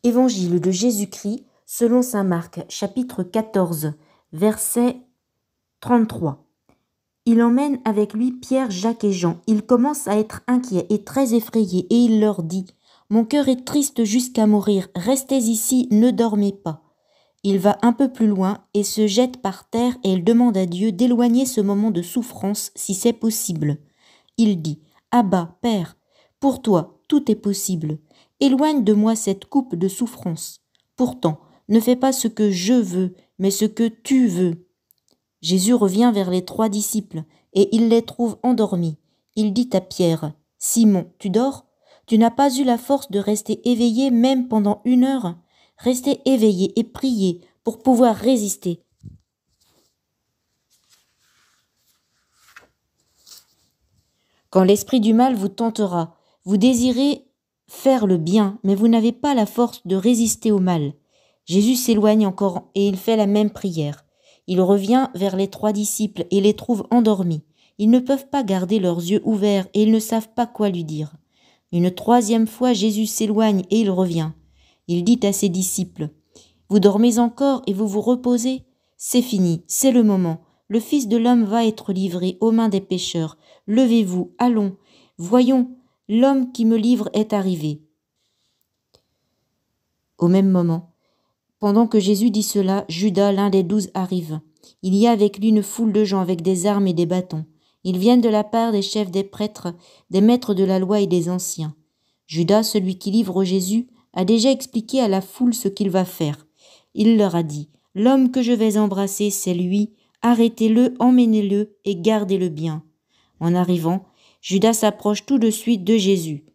Évangile de Jésus-Christ selon saint Marc, chapitre 14, verset 33. Il emmène avec lui Pierre, Jacques et Jean. Il commence à être inquiet et très effrayé et il leur dit « Mon cœur est triste jusqu'à mourir, restez ici, ne dormez pas. » Il va un peu plus loin et se jette par terre et il demande à Dieu d'éloigner ce moment de souffrance si c'est possible. Il dit « Abba, Père, pour toi, tout est possible. Éloigne de moi cette coupe de souffrance. Pourtant, ne fais pas ce que je veux, mais ce que tu veux. » Jésus revient vers les 3 disciples et il les trouve endormis. Il dit à Pierre « Simon, tu dors ? Tu n'as pas eu la force de rester éveillé même pendant 1 heure ? Restez éveillé et priez pour pouvoir résister. » Quand l'esprit du mal vous tentera, vous désirez faire le bien, mais vous n'avez pas la force de résister au mal. Jésus s'éloigne encore et il fait la même prière. Il revient vers les 3 disciples et les trouve endormis. Ils ne peuvent pas garder leurs yeux ouverts et ils ne savent pas quoi lui dire. Une 3e fois, Jésus s'éloigne et il revient. Il dit à ses disciples « Vous dormez encore et vous vous reposez ? C'est fini, c'est le moment. Le Fils de l'homme va être livré aux mains des pécheurs. Levez-vous, allons. Voyons, l'homme qui me livre est arrivé. » Au même moment, pendant que Jésus dit cela, Judas, l'un des 12, arrive. Il y a avec lui une foule de gens avec des armes et des bâtons. Ils viennent de la part des chefs des prêtres, des maîtres de la loi et des anciens. Judas, celui qui livre Jésus, a déjà expliqué à la foule ce qu'il va faire. Il leur a dit « L'homme que je vais embrasser, c'est lui. Arrêtez-le, emmenez-le et gardez-le bien. » En arrivant, Judas s'approche tout de suite de Jésus.